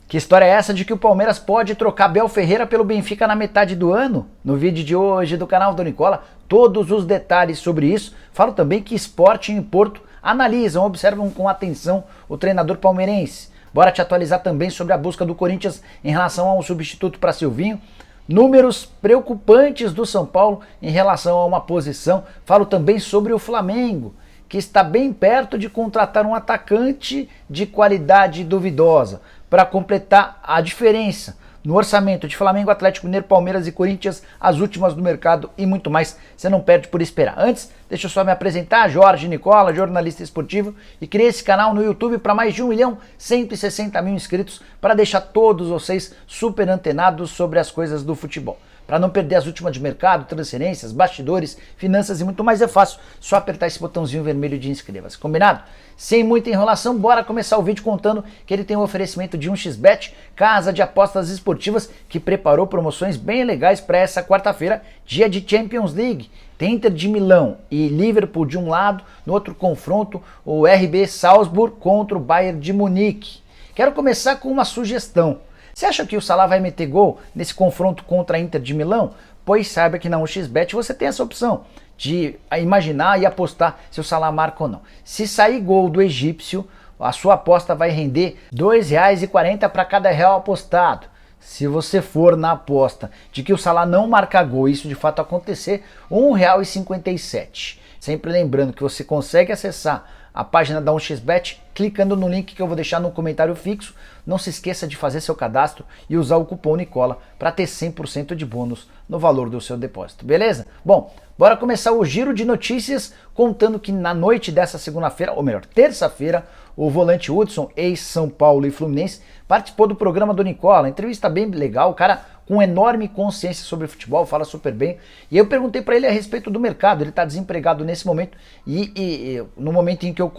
Que história é essa de que o Palmeiras pode trocar Abel Ferreira pelo Benfica na metade do ano? No vídeo de hoje do canal do Nicola, todos os detalhes sobre isso. Falo também que Sporting e Porto analisam, observam com atenção o treinador palmeirense. Bora te atualizar também sobre a busca do Corinthians em relação a um substituto para Silvinho. Números preocupantes do São Paulo em relação a uma posição. Falo também sobre o Flamengo, que está bem perto de contratar um atacante de qualidade duvidosa para completar a diferença no orçamento de Flamengo, Atlético Mineiro, Palmeiras e Corinthians, as últimas do mercado e muito mais. Você não perde por esperar. Antes, deixa eu só me apresentar, Jorge Nicola, jornalista esportivo, e criei esse canal no YouTube para mais de 1.160.000 inscritos para deixar todos vocês super antenados sobre as coisas do futebol. Para não perder as últimas de mercado, transferências, bastidores, finanças e muito mais, é fácil, só apertar esse botãozinho vermelho de inscreva-se, combinado? Sem muita enrolação, bora começar o vídeo contando que ele tem um oferecimento de 1xBet, casa de apostas esportivas, que preparou promoções bem legais para essa quarta-feira, dia de Champions League. Tem Inter de Milão e Liverpool de um lado, no outro confronto o RB Salzburg contra o Bayern de Munique. Quero começar com uma sugestão. Você acha que o Salah vai meter gol nesse confronto contra a Inter de Milão? Pois saiba que na 1xBet você tem essa opção de imaginar e apostar se o Salah marca ou não. Se sair gol do egípcio, a sua aposta vai render R$ 2,40 para cada real apostado. Se você for na aposta de que o Salah não marca gol e isso de fato acontecer, R$ 1,57. Sempre lembrando que você consegue acessar a página da 1xBet clicando no link que eu vou deixar no comentário fixo. Não se esqueça de fazer seu cadastro e usar o cupom Nicola para ter 100% de bônus no valor do seu depósito, beleza? Bom, bora começar o giro de notícias contando que na noite dessa segunda-feira, ou melhor, terça-feira, o volante Hudson, ex-São Paulo e Fluminense, participou do programa do Nicola, entrevista bem legal, o cara com enorme consciência sobre futebol, fala super bem. E eu perguntei para ele a respeito do mercado, ele está desempregado nesse momento e no momento em que eu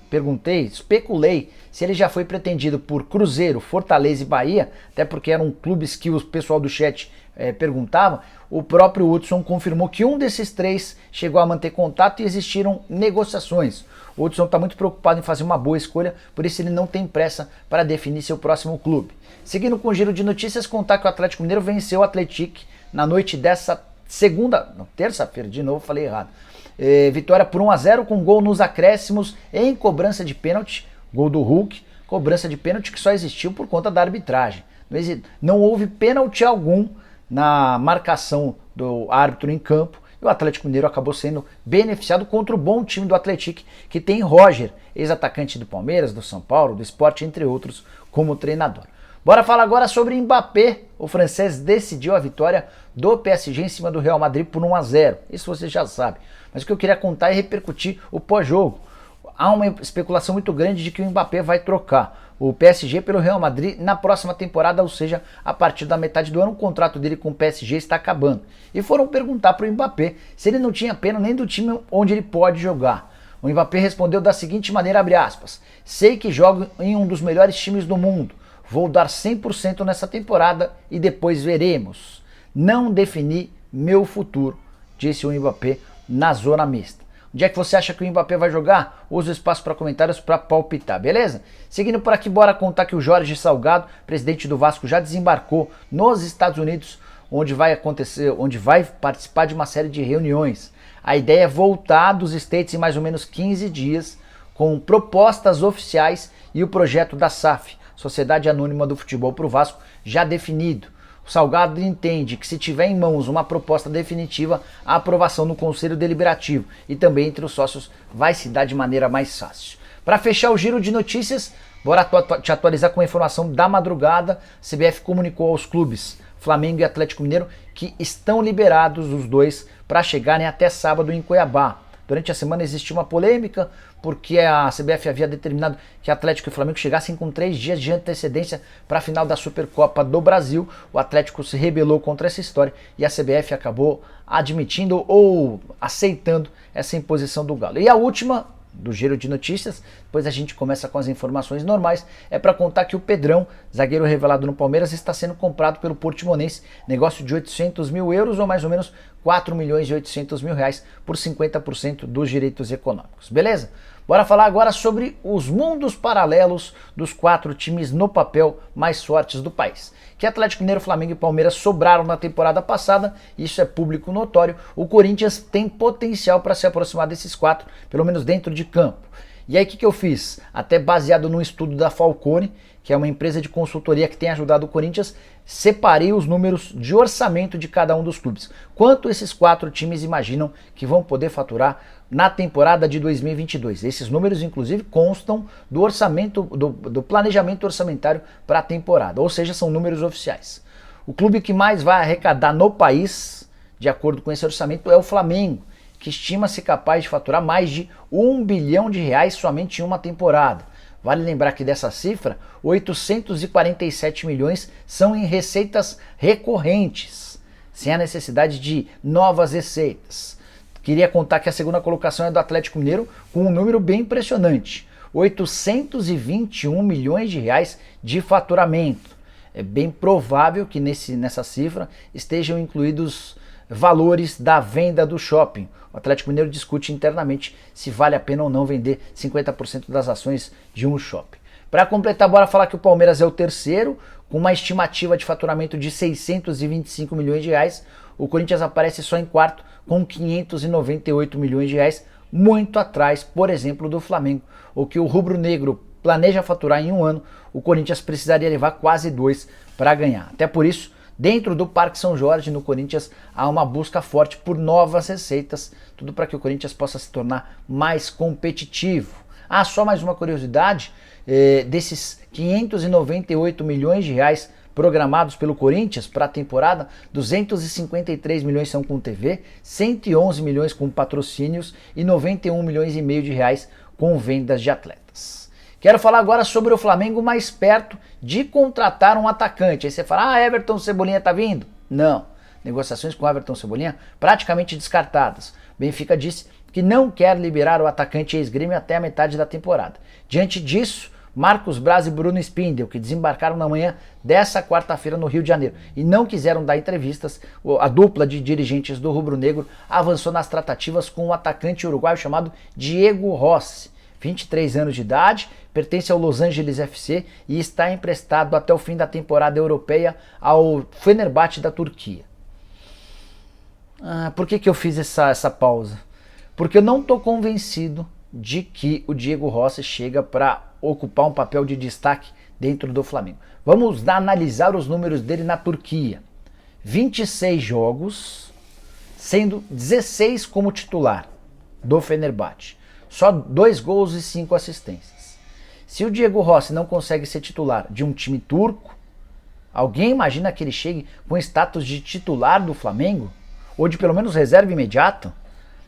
perguntei, especulei se ele já foi pretendido por Cruzeiro, Fortaleza e Bahia, até porque eram clubes que o pessoal do chat perguntava. O próprio Hudson confirmou que um desses três chegou a manter contato e existiram negociações. O Hudson está muito preocupado em fazer uma boa escolha, por isso ele não tem pressa para definir seu próximo clube. Seguindo com o giro de notícias, contar que o Atlético Mineiro venceu o Atlético na noite dessa terça-feira, de novo falei errado. Vitória por 1-0 com gol nos acréscimos em cobrança de pênalti, gol do Hulk, cobrança de pênalti que só existiu por conta da arbitragem. Não houve pênalti algum na marcação do árbitro em campo. E o Atlético Mineiro acabou sendo beneficiado contra o bom time do Atlético, que tem Roger, ex-atacante do Palmeiras, do São Paulo, do Sport, entre outros, como treinador. Bora falar agora sobre Mbappé. O francês decidiu a vitória do PSG em cima do Real Madrid por 1-0. Isso você já sabe. Mas o que eu queria contar é repercutir o pós-jogo. Há uma especulação muito grande de que o Mbappé vai trocar o PSG pelo Real Madrid na próxima temporada, ou seja, a partir da metade do ano. O contrato dele com o PSG está acabando. E foram perguntar para o Mbappé se ele não tinha pena nem do time onde ele pode jogar. O Mbappé respondeu da seguinte maneira, abre aspas: sei que jogo em um dos melhores times do mundo. Vou dar 100% nessa temporada e depois veremos. Não defini meu futuro, disse o Mbappé na zona mista. Onde é que você acha que o Mbappé vai jogar? Usa o espaço para comentários para palpitar, beleza? Seguindo por aqui, bora contar que o Jorge Salgado, presidente do Vasco, já desembarcou nos Estados Unidos, onde vai participar de uma série de reuniões. A ideia é voltar dos States em mais ou menos 15 dias, com propostas oficiais e o projeto da SAF, Sociedade Anônima do Futebol para o Vasco, já definido. O Salgado entende que se tiver em mãos uma proposta definitiva, a aprovação no Conselho Deliberativo e também entre os sócios vai se dar de maneira mais fácil. Para fechar o giro de notícias, bora te atualizar com a informação da madrugada. A CBF comunicou aos clubes Flamengo e Atlético Mineiro que estão liberados os dois para chegarem até sábado em Cuiabá. Durante a semana existiu uma polêmica, porque a CBF havia determinado que Atlético e Flamengo chegassem com 3 dias de antecedência para a final da Supercopa do Brasil. O Atlético se rebelou contra essa história e a CBF acabou admitindo ou aceitando essa imposição do Galo. E a última do giro de notícias, depois a gente começa com as informações normais, é para contar que o Pedrão, zagueiro revelado no Palmeiras, está sendo comprado pelo Portimonense, negócio de 800 mil euros ou mais ou menos 4 milhões e 800 mil reais por 50% dos direitos econômicos, beleza? Bora falar agora sobre os mundos paralelos dos 4 times no papel mais fortes do país. Que Atlético Mineiro, Flamengo e Palmeiras sobraram na temporada passada, isso é público notório. O Corinthians tem potencial para se aproximar desses 4, pelo menos dentro de campo. E aí o que eu fiz? Até baseado num estudo da Falcone, que é uma empresa de consultoria que tem ajudado o Corinthians, separei os números de orçamento de cada um dos clubes. Quanto esses 4 times imaginam que vão poder faturar na temporada de 2022? Esses números, inclusive, constam do orçamento, do planejamento orçamentário para a temporada, ou seja, são números oficiais. O clube que mais vai arrecadar no país, de acordo com esse orçamento, é o Flamengo, que estima-se capaz de faturar mais de R$1 bilhão somente em uma temporada. Vale lembrar que dessa cifra, 847 milhões são em receitas recorrentes, sem a necessidade de novas receitas. Queria contar que a segunda colocação é do Atlético Mineiro, com um número bem impressionante, 821 milhões de reais de faturamento. É bem provável que nessa cifra estejam incluídos valores da venda do shopping. O Atlético Mineiro discute internamente se vale a pena ou não vender 50% das ações de um shopping. Para completar, bora falar que o Palmeiras é o terceiro, com uma estimativa de faturamento de 625 milhões de reais. O Corinthians aparece só em quarto, com 598 milhões de reais, muito atrás, por exemplo, do Flamengo. O que o rubro-negro planeja faturar em um ano, o Corinthians precisaria levar quase 2 para ganhar. Até por isso, dentro do Parque São Jorge, no Corinthians, há uma busca forte por novas receitas, tudo para que o Corinthians possa se tornar mais competitivo. Ah, só mais uma curiosidade, desses 598 milhões de reais programados pelo Corinthians para a temporada, 253 milhões são com TV, 111 milhões com patrocínios e 91 milhões e meio de reais com vendas de atletas. Quero falar agora sobre o Flamengo mais perto de contratar um atacante. Aí você fala, Everton Cebolinha tá vindo? Não. Negociações com Everton Cebolinha praticamente descartadas. Benfica disse que não quer liberar o atacante ex-Grêmio até a metade da temporada. Diante disso, Marcos Braz e Bruno Spindel, que desembarcaram na manhã dessa quarta-feira no Rio de Janeiro e não quiseram dar entrevistas, a dupla de dirigentes do rubro-negro avançou nas tratativas com um atacante uruguaio chamado Diego Rossi. 23 anos de idade, pertence ao Los Angeles FC e está emprestado até o fim da temporada europeia ao Fenerbahçe da Turquia. Por que eu fiz essa pausa? Porque eu não estou convencido de que o Diego Rossi chega para ocupar um papel de destaque dentro do Flamengo. Vamos analisar os números dele na Turquia. 26 jogos, sendo 16 como titular do Fenerbahçe. Só 2 gols e 5 assistências. Se o Diego Rossi não consegue ser titular de um time turco, alguém imagina que ele chegue com status de titular do Flamengo? Ou de pelo menos reserva imediato?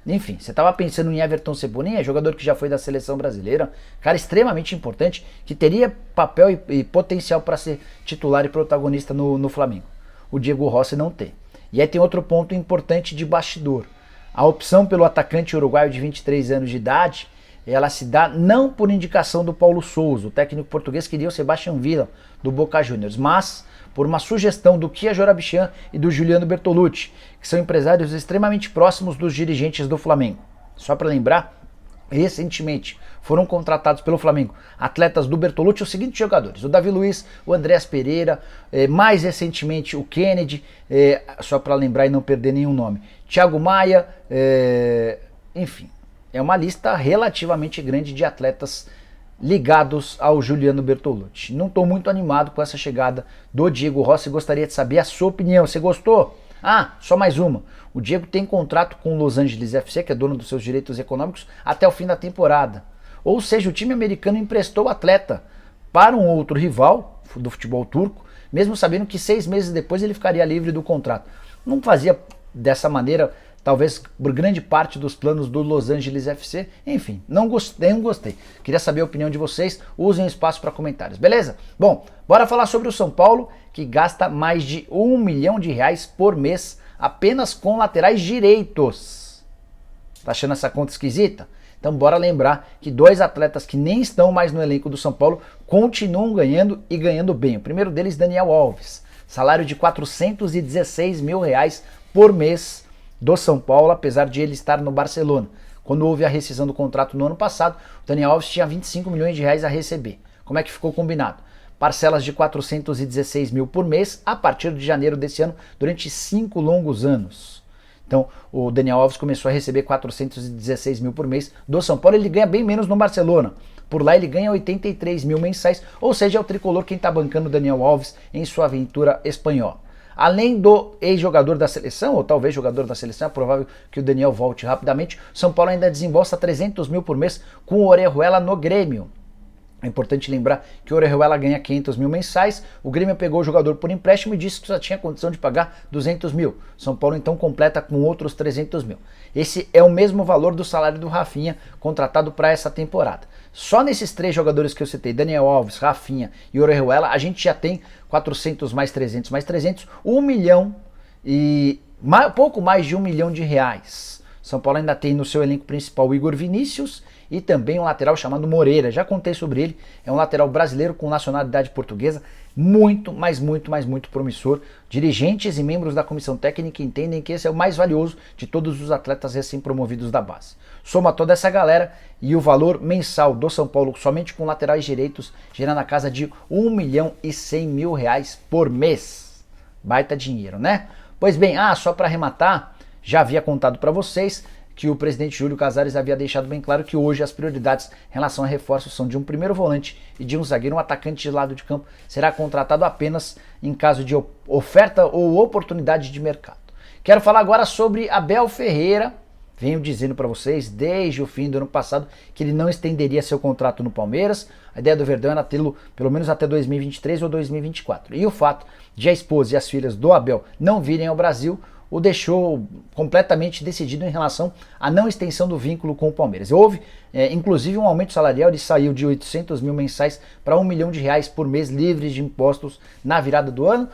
Enfim, você estava pensando em Everton Cebolinha, jogador que já foi da seleção brasileira, cara extremamente importante, que teria papel e potencial para ser titular e protagonista no Flamengo. O Diego Rossi não tem. E aí tem outro ponto importante de bastidor. A opção pelo atacante uruguaio de 23 anos de idade, ela se dá não por indicação do Paulo Sousa, o técnico português queria o Sebastião Villa, do Boca Juniors, mas por uma sugestão do Kia Jorabichian e do Juliano Bertolucci, que são empresários extremamente próximos dos dirigentes do Flamengo. Só para lembrar, recentemente foram contratados pelo Flamengo atletas do Bertolucci, os seguintes jogadores: o Davi Luiz, o Andréas Pereira, mais recentemente o Kennedy, só para lembrar e não perder nenhum nome, Thiago Maia, enfim, é uma lista relativamente grande de atletas ligados ao Juliano Bertolucci. Não estou muito animado com essa chegada do Diego Rossi, gostaria de saber a sua opinião. Você gostou? Só mais uma. O Diego tem contrato com o Los Angeles FC, que é dono dos seus direitos econômicos, até o fim da temporada. Ou seja, o time americano emprestou o atleta para um outro rival do futebol turco, mesmo sabendo que 6 meses depois ele ficaria livre do contrato. Não fazia dessa maneira, talvez por grande parte dos planos do Los Angeles FC. Enfim, não gostei. Queria saber a opinião de vocês, usem o espaço para comentários, beleza? Bom, bora falar sobre o São Paulo, que gasta mais de R$1 milhão por mês apenas com laterais direitos. Tá achando essa conta esquisita? Então bora lembrar que 2 atletas que nem estão mais no elenco do São Paulo continuam ganhando e ganhando bem. O primeiro deles, Daniel Alves, salário de R$416 mil por mês do São Paulo, apesar de ele estar no Barcelona. Quando houve a rescisão do contrato no ano passado, o Daniel Alves tinha 25 milhões de reais a receber. Como é que ficou combinado? Parcelas de 416 mil por mês a partir de janeiro desse ano, durante 5 longos anos. Então, o Daniel Alves começou a receber 416 mil por mês do São Paulo, ele ganha bem menos no Barcelona. Por lá ele ganha 83 mil mensais, ou seja, é o tricolor quem está bancando o Daniel Alves em sua aventura espanhola. Além do ex-jogador da seleção, ou talvez jogador da seleção, é provável que o Daniel volte rapidamente, São Paulo ainda desembolsa 300 mil por mês com o Orejuela no Grêmio. É importante lembrar que o Orejuela ganha 500 mil mensais, o Grêmio pegou o jogador por empréstimo e disse que só tinha condição de pagar 200 mil. São Paulo então completa com outros 300 mil. Esse é o mesmo valor do salário do Rafinha contratado para essa temporada. Só nesses 3 jogadores que eu citei, Daniel Alves, Rafinha e Orejuela, a gente já tem 400 mais 300, 1 milhão e pouco mais de 1 milhão de reais. São Paulo ainda tem no seu elenco principal o Igor Vinícius e também um lateral chamado Moreira. Já contei sobre ele, é um lateral brasileiro com nacionalidade portuguesa, muito promissor. Dirigentes e membros da comissão técnica entendem que esse é o mais valioso de todos os atletas recém-promovidos da base. Soma toda essa galera e o valor mensal do São Paulo, somente com laterais direitos, gira na casa de 1 milhão e 100 mil reais por mês. Baita dinheiro, né? Pois bem, só para arrematar, já havia contado para vocês que o presidente Júlio Casares havia deixado bem claro que hoje as prioridades em relação a reforços são de um primeiro volante e de um zagueiro. Um atacante de lado de campo será contratado apenas em caso de oferta ou oportunidade de mercado. Quero falar agora sobre Abel Ferreira. Venho dizendo para vocês desde o fim do ano passado que ele não estenderia seu contrato no Palmeiras. A ideia do Verdão era tê-lo pelo menos até 2023 ou 2024. E o fato de a esposa e as filhas do Abel não virem ao Brasil o deixou completamente decidido em relação à não extensão do vínculo com o Palmeiras. Houve, inclusive, um aumento salarial, ele saiu de 800 mil mensais para 1 milhão de reais por mês, livres de impostos na virada do ano.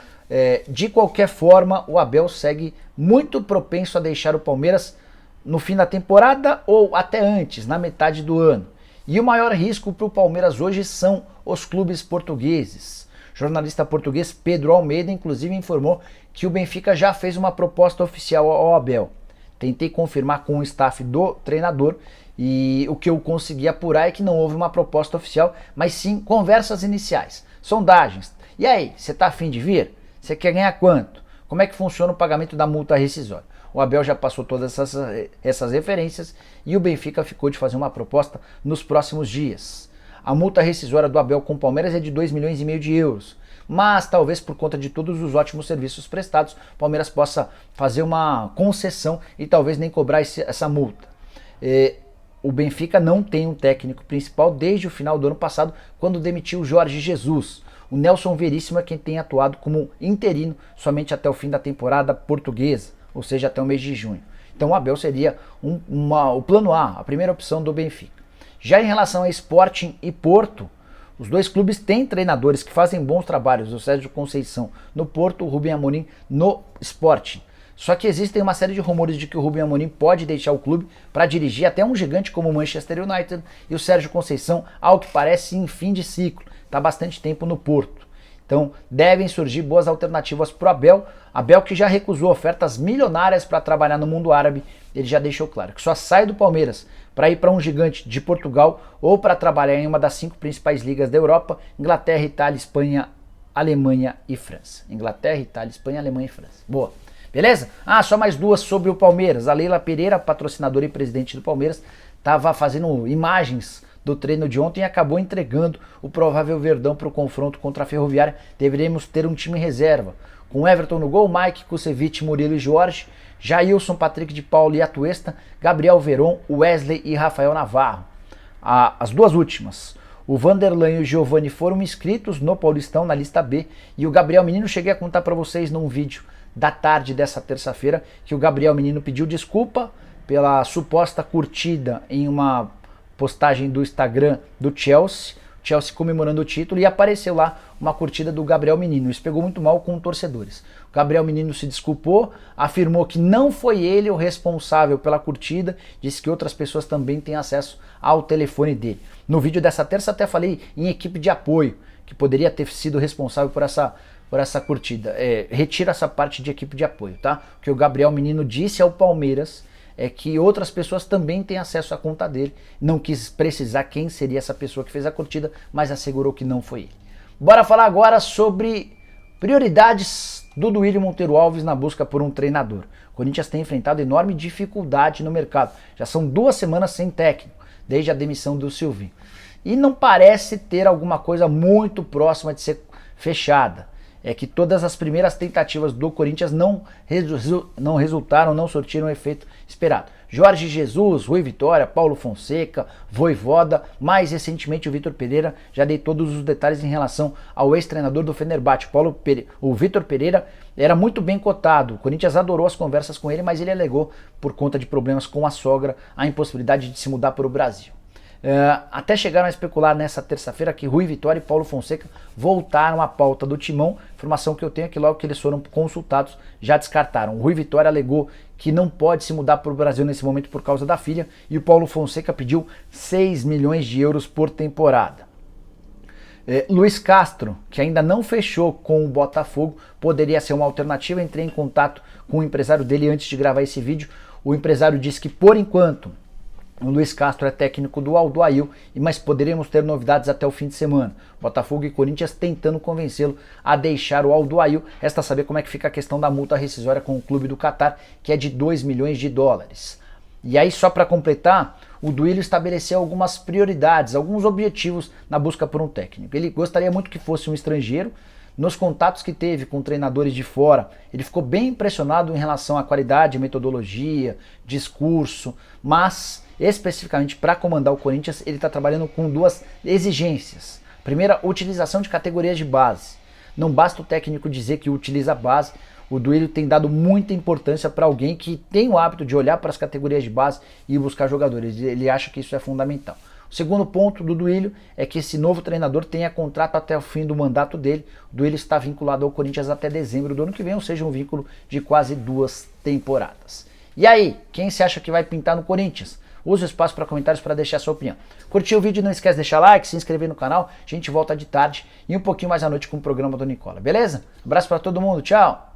De qualquer forma, o Abel segue muito propenso a deixar o Palmeiras no fim da temporada ou até antes, na metade do ano. E o maior risco para o Palmeiras hoje são os clubes portugueses. O jornalista português Pedro Almeida, inclusive, informou que o Benfica já fez uma proposta oficial ao Abel. Tentei confirmar com o staff do treinador e o que eu consegui apurar é que não houve uma proposta oficial, mas sim conversas iniciais, sondagens. E aí, você está a fim de vir? Você quer ganhar quanto? Como é que funciona o pagamento da multa rescisória? O Abel já passou todas essas referências e o Benfica ficou de fazer uma proposta nos próximos dias. A multa rescisória do Abel com o Palmeiras é de 2,5 milhões de euros. Mas talvez por conta de todos os ótimos serviços prestados, o Palmeiras possa fazer uma concessão e talvez nem cobrar essa multa. O Benfica não tem um técnico principal desde o final do ano passado, quando demitiu o Jorge Jesus. O Nelson Veríssimo é quem tem atuado como interino somente até o fim da temporada portuguesa, ou seja, até o mês de junho. Então o Abel seria o plano A, a primeira opção do Benfica. Já em relação a Sporting e Porto, os dois clubes têm treinadores que fazem bons trabalhos, o Sérgio Conceição no Porto, o Rubem Amorim no Sporting. Só que existem uma série de rumores de que o Rubem Amorim pode deixar o clube para dirigir até um gigante como o Manchester United, e o Sérgio Conceição, ao que parece, em fim de ciclo, está há bastante tempo no Porto. Então devem surgir boas alternativas para o Abel. Abel, que já recusou ofertas milionárias para trabalhar no mundo árabe, ele já deixou claro que só sai do Palmeiras para ir para um gigante de Portugal ou para trabalhar em uma das 5 principais ligas da Europa: Inglaterra, Itália, Espanha, Alemanha e França. Inglaterra, Itália, Espanha, Alemanha e França. Boa. Beleza? Só mais 2 sobre o Palmeiras. A Leila Pereira, patrocinadora e presidente do Palmeiras, estava fazendo imagens do treino de ontem e acabou entregando o provável Verdão para o confronto contra a Ferroviária. Deveremos ter um time reserva, com Everton no gol, Mike, Kusevich, Murilo e Jorge, Jailson, Patrick de Paulo e Atuesta, Gabriel Veron, Wesley e Rafael Navarro. As 2 últimas, o Vanderlan e o Giovani, foram inscritos no Paulistão, na lista B, e o Gabriel Menino, cheguei a contar para vocês num vídeo da tarde dessa terça-feira, que o Gabriel Menino pediu desculpa pela suposta curtida em uma postagem do Instagram do Chelsea comemorando o título, e apareceu lá uma curtida do Gabriel Menino. Isso pegou muito mal com torcedores. O Gabriel Menino se desculpou, afirmou que não foi ele o responsável pela curtida, disse que outras pessoas também têm acesso ao telefone dele. No vídeo dessa terça até falei em equipe de apoio, que poderia ter sido responsável por essa curtida. Retira essa parte de equipe de apoio, tá? O que o Gabriel Menino disse ao Palmeiras é que outras pessoas também têm acesso à conta dele. Não quis precisar quem seria essa pessoa que fez a curtida, mas assegurou que não foi ele. Bora falar agora sobre prioridades do Duílio Monteiro Alves na busca por um treinador. O Corinthians tem enfrentado enorme dificuldade no mercado. Já são 2 semanas sem técnico, desde a demissão do Silvinho. E não parece ter alguma coisa muito próxima de ser fechada. É que todas as primeiras tentativas do Corinthians não resultaram, não surtiram o efeito esperado. Jorge Jesus, Rui Vitória, Paulo Fonseca, Vojvoda, mais recentemente o Vitor Pereira, já dei todos os detalhes em relação ao ex-treinador do Fenerbahçe. O Vitor Pereira era muito bem cotado, o Corinthians adorou as conversas com ele, mas ele alegou, por conta de problemas com a sogra, a impossibilidade de se mudar para o Brasil. Até chegaram a especular nessa terça-feira que Rui Vitória e Paulo Fonseca voltaram à pauta do Timão. Informação que eu tenho é que logo que eles foram consultados já descartaram. O Rui Vitória alegou que não pode se mudar para o Brasil nesse momento por causa da filha, e o Paulo Fonseca pediu 6 milhões de euros por temporada. Luiz Castro, que ainda não fechou com o Botafogo, poderia ser uma alternativa. Entrei em contato com o empresário dele antes de gravar esse vídeo. O empresário disse que por enquanto o Luiz Castro é técnico do Aldoail, mas poderíamos ter novidades até o fim de semana. Botafogo e Corinthians tentando convencê-lo a deixar o Aldoail. Resta saber como é que fica a questão da multa rescisória com o clube do Catar, que é de 2 milhões de dólares. E aí, só para completar, o Duílio estabeleceu algumas prioridades, alguns objetivos na busca por um técnico. Ele gostaria muito que fosse um estrangeiro. Nos contatos que teve com treinadores de fora, ele ficou bem impressionado em relação à qualidade, metodologia, discurso, mas especificamente para comandar o Corinthians, ele está trabalhando com 2 exigências. Primeira, utilização de categorias de base. Não basta o técnico dizer que utiliza a base, o Duílio tem dado muita importância para alguém que tem o hábito de olhar para as categorias de base e buscar jogadores. Ele acha que isso é fundamental. O segundo ponto do Duílio é que esse novo treinador tenha contrato até o fim do mandato dele. O Duílio está vinculado ao Corinthians até dezembro do ano que vem, ou seja, um vínculo de quase 2 temporadas. E aí, quem se acha que vai pintar no Corinthians? Use o espaço para comentários para deixar a sua opinião. Curtiu o vídeo? Não esquece de deixar like, se inscrever no canal. A gente volta de tarde e um pouquinho mais à noite com o programa do Nicola, beleza? Abraço para todo mundo, tchau!